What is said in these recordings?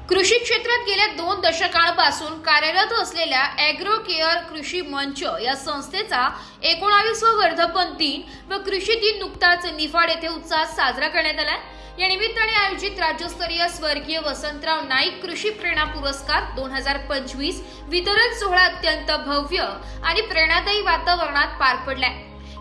कृषी क्षेत्रात गेल्या 2 दशकांपासून कार्यरत असलेल्या ॲग्रो केअर कृषी मंच या संस्थेचा 19वा वर्धापन दिन व कृषी दिन नुकताच निफाड येथे उत्साहात साजरा करण्यात आला। या निमित्ताने आयोजित राज्यस्तरीय स्वर्गीय वसंतराव नाईक कृषी प्रेरणा पुरस्कार 2025 वितरण सोहळा अत्यंत भव्य आणि प्रेरणादायी वातावरणात पार पडला।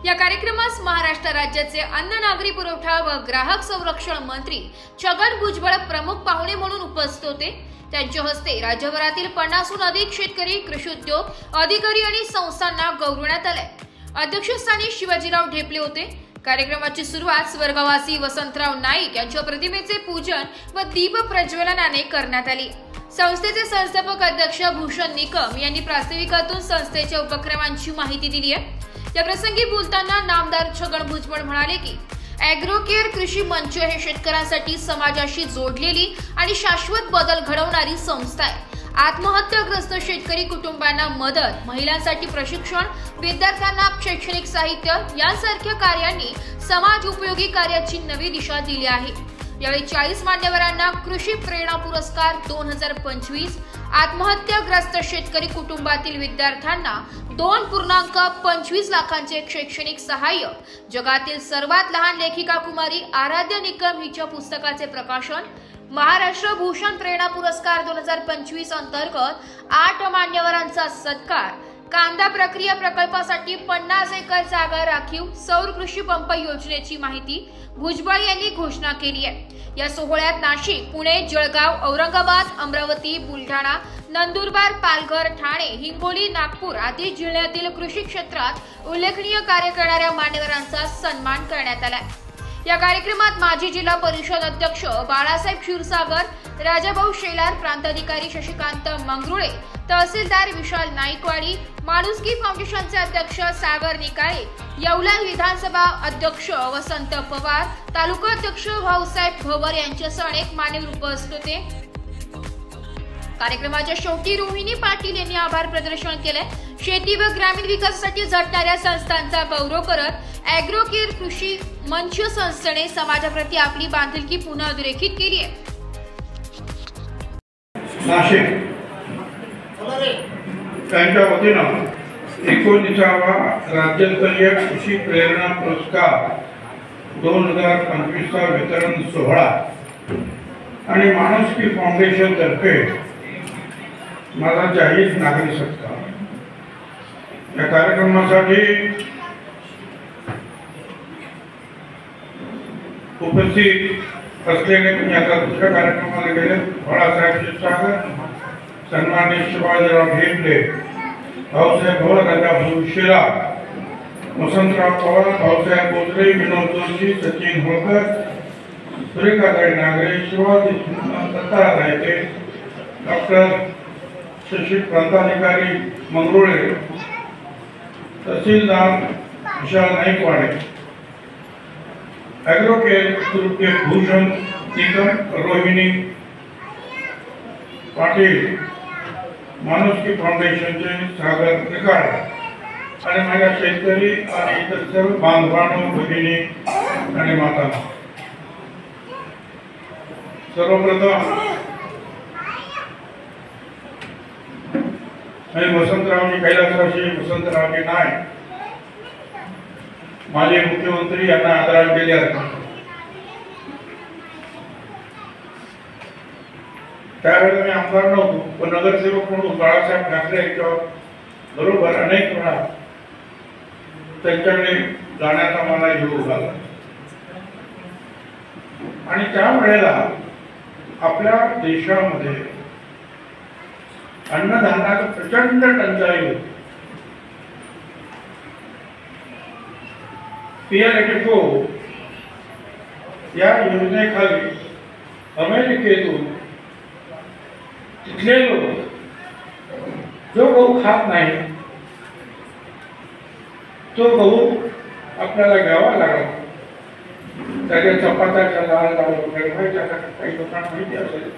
या कार्यक्रमास महाराष्ट्र राज्याचे अन्न नागरी पुरवठा व ग्राहक संरक्षण मंत्री छगन भुजबळ प्रमुख पाहुणे म्हणून उपस्थित होते। त्यांच्या हस्ते राज्यभरातील 50हून अधिक शेतकरी, कृषी उद्योग अधिकारी आणि संस्थांना गौरवण्यात आले। अध्यक्षस्थानी शिवाजीराव ढेपले होते। कार्यक्रमाची सुरुवात स्वर्गवासी वसंतराव नाईक यांच्या प्रतिमेचे पूजन व दीप प्रज्वलनाने करण्यात आली। संस्थेचे संस्थापक अध्यक्ष भूषण निकम यांनी प्रास्ताविकातून संस्थेच्या उपक्रमांची माहिती दिली आहे। या प्रसंगी बोलताना नामदार छगन भुजबळ म्हणाले की ॲग्रो केअर कृषी मंच हे शेतकऱ्यांसाठी समाजाशी जोडलेली आणि शाश्वत बदल घडवणारी संस्था आहे। आत्महत्याग्रस्त शेतकरी कुटुंबांना मदत, महिलांसाठी प्रशिक्षण, विद्यार्थ्यांना शैक्षणिक साहित्य यांसारख्या कार्यांनी समाज उपयोगी कार्याची नवी दिशा दिली आहे। यावेळी 40 मान्यवरांना कृषी प्रेरणा पुरस्कार 2025, आत्महत्याग्रस्त शेतकरी कुटुंबातील विद्यार्थ्यांना 2.25 लाखांचे शैक्षणिक सहाय्य, जगातील सर्वात लहान लेखिका कुमारी आराध्या निकम हिच्या पुस्तकाचे प्रकाशन, महाराष्ट्र भूषण प्रेरणा पुरस्कार 2025 अंतर्गत 8 मान्यवरांचा सत्कार, कांदा प्रक्रिया प्रकल्पासाठी 50 एकर जागा राखीव, सौर कृषी पंप योजनेची माहिती भुजबळ यांनी घोषणा केली आहे। या सोहळ्यात नाशिक, पुणे, जळगाव, औरंगाबाद, अमरावती, बुलढाणा, नंदुरबार, पालघर, ठाणे, हिंगोली, नागपूर आदी जिल्ह्यातील कृषी क्षेत्रात उल्लेखनीय कार्य करणाऱ्या मान्यवरांचा सन्मान करण्यात आला। या कार्यक्रमात माजी जिल्हा परिषद अध्यक्ष बाळासाहेब क्षीरसागर, राजाभाऊ शेलार, प्रांताधिकारी शशिकांत मंगरुळे, तहसीलदार विशाल नाईकवाडी, माणुसकी फाउंडेशनचे अध्यक्ष सागर निकाळे, येवला विधानसभा अध्यक्ष वसंत पवार, तालुका अध्यक्ष भाऊसाहेब भवर यांच्यासह अनेक मान्यवर उपस्थित होते। कार्यक्रमाच्या शेवटी रोहिणी पाटील यांनी आभार प्रदर्शन केले। शेती व ग्रामीण विकासासाठी झटणाऱ्या संस्थांचा गौरव करत ॲग्रो केअर कृषी मंच संस्थेने समाजाप्रती आपली बांधिलकी पुन्हा अधोरेखित केली आहे। नाशिक त्यांच्या वतीनं 19वा राज्यस्तरीय कृषी प्रेरणा पुरस्कार 2025चा वितरण सोहळा आणि माणुसकी फाउंडेशन तर्फे माझा जाहीर नागरी सत्कार। या कार्यक्रमासाठी उपस्थित असलेले आता दुसऱ्या कार्यक्रमाला गेले बाळासाहेब क्षीरसागर, सन्माननीय शिवाजीराव ढेपले, भाऊसाहेब भवर, राजाभाऊ शेलार, वसंतराव पवार, भाऊसाहेब बोजरे, विनोद जोशी, सचिन होळकर, सुरेखाताई नागरे, शिवाजी दत्ता रायते, डॉक्टर शशी, प्रांताधिकारी मंगरुळे, तहसीलदार विशाल नाईकवाडे, ॲग्रो केअर भूषण निकम, रोहिणी पाटील, माणुसकी फाउंडेशनचे सागर निकाळे आणि माझ्या शेतकरी आणि इतर सर्व बांधवांनो, भगिनी आणि माता, सर्वप्रथम मी वसंतरावजी कैलासवासी वसंतरावजी नाईक माजी मुख्यमंत्री यांना आदरांजली अर्पण करतो। त्यावेळेला मी आमदार नव्हतो, पण नगरसेवक म्हणून बाळासाहेब ठाकरे यांच्या बरोबर अनेक वेळा त्यांच्याकडे जाण्याचा मला योग झाला आणि त्यावेळेला आपल्या देशामध्ये अन्नधान्याची प्रचंड टंचाई होती। PLATFO या योजनेखाली अमेरिकेतून तिथले लोक जो गहू खात नाही तो गहू आपल्याला घ्यावा लागला। त्याच्या चपात्याच्या लाल लाल वगैरे काही लोकांना माहिती असेल,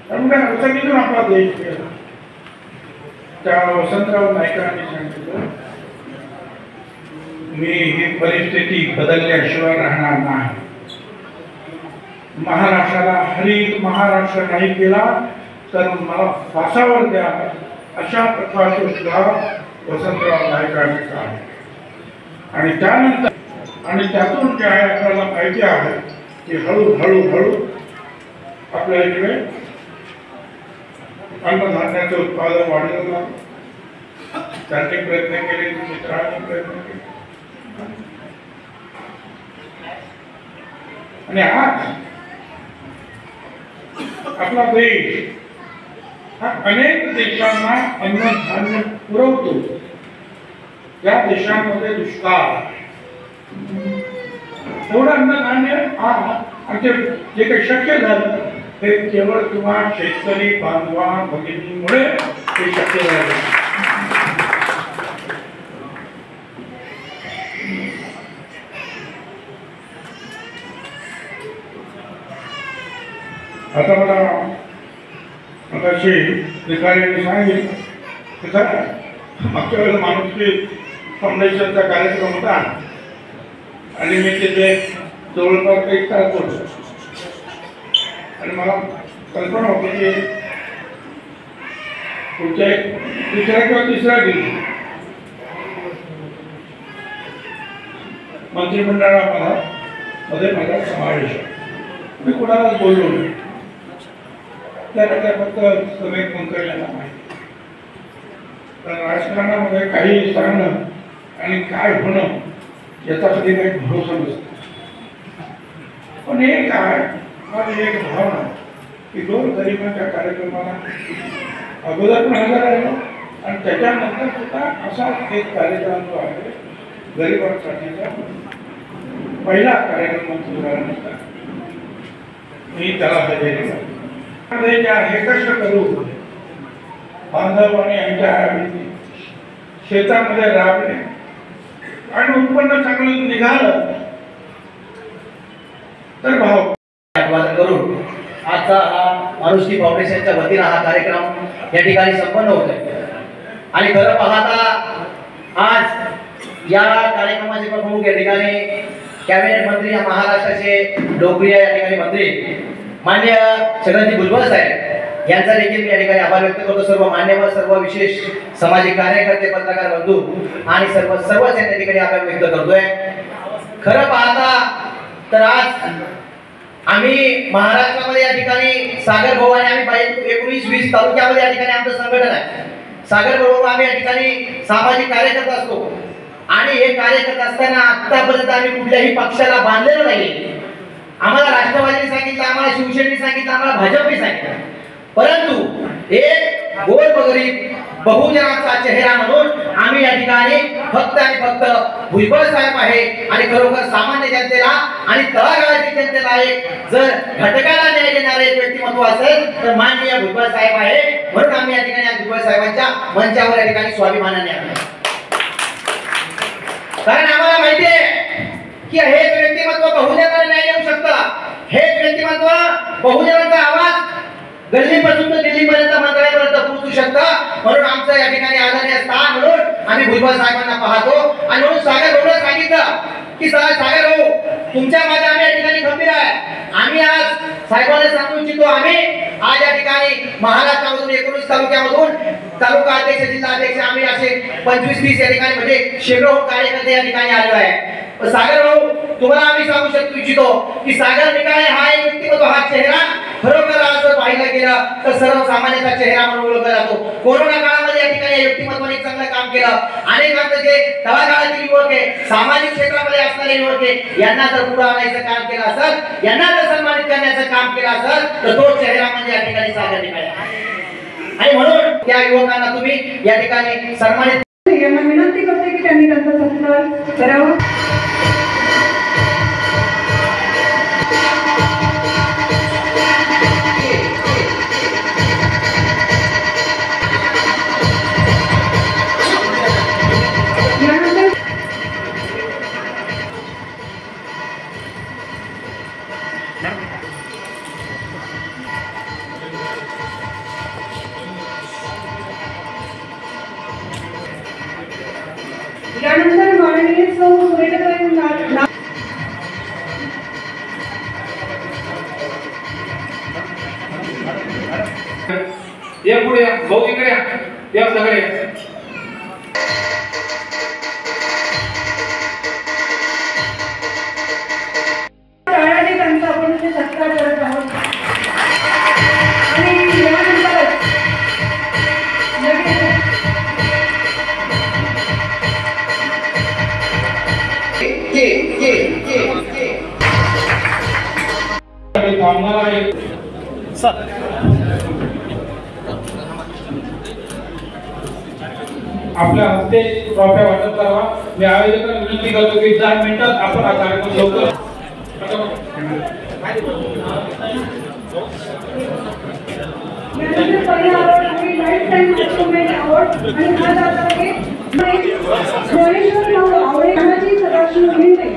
त्यामुळे अडचणीतून आपला देश गेला। त्या वसंतराव नाईकांनी सांगितलं, मी ही परिस्थिती बदलल्याशिवाय राहणार नाही। महाराष्ट्राला हरित महाराष्ट्र नाही केला तर मला फासावर द्या, अशा प्रकारचे सुद्धा वसंतराव नाईकांनी काढले. आणि त्यानंतर आणि त्यातून जे आहे आपल्याला माहिती आहे की हळूहळू आपल्या इकडे अन्नधान्याचं उत्पादन वाढलं लागलं. त्यांनी प्रयत्न केले, मित्रांनी प्रयत्न केले आणि आज आपला देश हा अनेक देशांना अन्नधान्य पुरवतो. त्या देशांमध्ये दुष्काळ, एवढं अन्नधान्य आमचे जे काही शक्य झालं ते केवळ किंवा शेतकरी बांधवा भगिनीमुळे ते शक्य झालं. आता मला मगाशी अधिकाऱ्यांनी सांगितलं, मागच्या वेळेला माणुसकी फाउंडेशनचा कार्यक्रम होता आणि मी तिथे जवळपास 1 तास होतो आणि मला कल्पना होती की पुढच्या दुसऱ्या किंवा तिसऱ्या दिवशी मंत्रिमंडळामध्ये माझा समावेश आहे. मी कुणालाच बोललो नाही, त्याला फक्त समेत मंत्र्याला माहिती. तर राजकारणामध्ये काही सांगणं आणि काय होणं याचा कधी काही भरोसा नसतो. पण हे काय माझी एक भावना की दोन गरिबांच्या कार्यक्रमाला अगोदर पण हजर राहिलो आणि त्याच्यानंतर सुद्धा असा एक कार्यक्रम जो आहे गरिबांसाठीचा पहिला कार्यक्रम झाल्यानंतर मी त्याला हजेरी हे कष्ट करू बांधव आणि यांच्या शेतामध्ये राबले आणि उत्पन्न चांगलं निघालं तर भाव करून आजचा हा माणुसकी फाउंडेशनच्या वतीने हा कार्यक्रम या ठिकाणी संपन्न होत आहे. आणि खरं पाहता आज या कार्यक्रमाचे प्रमुख या ठिकाणी कॅबिनेट मंत्री या महाराष्ट्राचे लोकप्रिय या ठिकाणी मंत्री माननीय छगनजी भुजबळ साहेब यांचा देखील मी या ठिकाणी आभार व्यक्त करतो. सर्व मान्यवर, सर्व विशेष सामाजिक कार्यकर्ते, पत्रकार बंधू आणि सर्वच या ठिकाणी आभार व्यक्त करतोय. खरं पाहता तर आज आम्ही महाराष्ट्रामध्ये या ठिकाणी सागर भाऊ आणि आम्ही 19-20 तालुक्यामध्ये या ठिकाणी आमचं संघटन आहे. सागर भाऊ आम्ही या ठिकाणी सामाजिक कार्यकर्ता असतो आणि हे कार्यकर्ता असताना आतापर्यंत आम्ही कुठल्याही पक्षाला बांधलेलं नाही. आम्हाला राष्ट्रवादीने सांगितलं, आम्हाला शिवसेनेने सांगितलं, आम्हाला भाजपने सांगितलं, परंतु एक गोरगरीब बहुजनाचा चेहरा म्हणून आम्ही या ठिकाणी फक्त आणि फक्त भुजबळ साहेब आहे. आणि खरोखर सामान्य जनतेला आणि तळागाळातील जनतेला एक जर घटकाला न्याय देणारे एक व्यक्तिमत्व असेल तर माननीय भुजबळ साहेब आहे. म्हणून आम्ही या ठिकाणी भुजबळ साहेबांच्या मंचावर या ठिकाणी स्वाभिमानाने आलो. कारण आम्हाला माहिती आहे की हेच व्यक्तिमत्व बहुजनाला न्याय देऊ शकतं. हेच व्यक्तिमत्व बहुजनाचा आवाज गल्लीपासून तर दिल्लीपर्यंत मंत्रालयापर्यंत पोहोचू शकतं. म्हणून आमचं या ठिकाणी आदरणीय स्थान म्हणून आम्ही भुजबळ साहेबांना पाहतो. आणि म्हणून सागर भाऊला सांगितलं की सागर भाऊ तुमच्या मागे आम्ही या ठिकाणी खंबीर आहे. आम्ही आज साहेबांना सांगू इच्छितो, आम्ही आज या ठिकाणी महाराष्ट्रामधून 19 तालुक्यामधून तालुका अध्यक्ष, जिल्हा अध्यक्ष आम्ही असे 25-30 या ठिकाणी म्हणजे शेकडो कार्यकर्ते या ठिकाणी आलेलो आहे. सागर भाऊ तुम्हाला आम्ही सांगू शकतो इच्छितो की सागर निकाळे हा एक व्यक्तिमत्व, हा चेहरा खरोखर आज जर पाहिलं गेलं तर सर्वसामान्यांचा चेहरा म्हणून ओळखला जातो. कोरोना काळामध्ये या ठिकाणी या व्यक्तिमत्वाने चांगलं काम केलं. अनेकांचं जे तळागाळातील युवक आहे, सामाजिक क्षेत्रामध्ये असणारे युवक आहे, यांना जर पुढे आणायचं काम केलं असेल, यांना जर सन्मानित करण्याचं काम केलं असेल तर तो चेहरा म्हणजे या ठिकाणी सागर निकाळे. आणि म्हणून त्या युवकांना तुम्ही या ठिकाणी सन्मानित यांना विनंती करते की त्यांनी त्यांचा सत्कार करावा. यानंतर माननीय सौ सुरेखाताई या पुढे या, भाऊ इकडे या सगळे. टाळ्याने त्यांचा आपण इथे सत्कार करत आहोत. आणि यानंतरच लगेच थांबणार आहे. आपल्या हस्ते ट्रॉफ्या वाटप करावा. मी आयोजकांना विनंती करतो की 4 मिनिटात आपण हा कार्यक्रम लवकर यानंतर पहिला अवॉर्ड आहे लाईफ टाईम अचिव्हमेंट अवॉर्ड आणि हा जात आहे ज्ञानेश्वर आवळे तानाजी सदाशिव हिंदे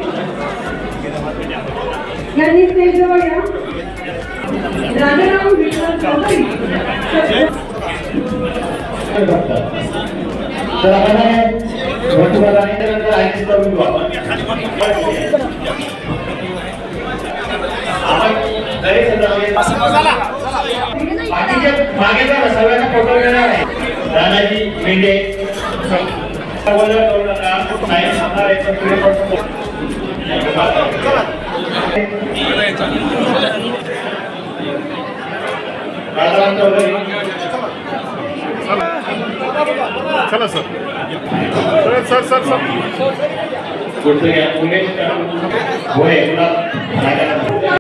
यांनी स्टेजवर या. राजाराम विश्वास चौधरी तर आपण वटुवादानंतर आयसी करून घेऊ आपण बाकीचे मागे जा सगळ्यांना फोटो घेणार आहे. दादाजी मेंढे चला सर सर सर सर पुढचं घ्या उमेश भोये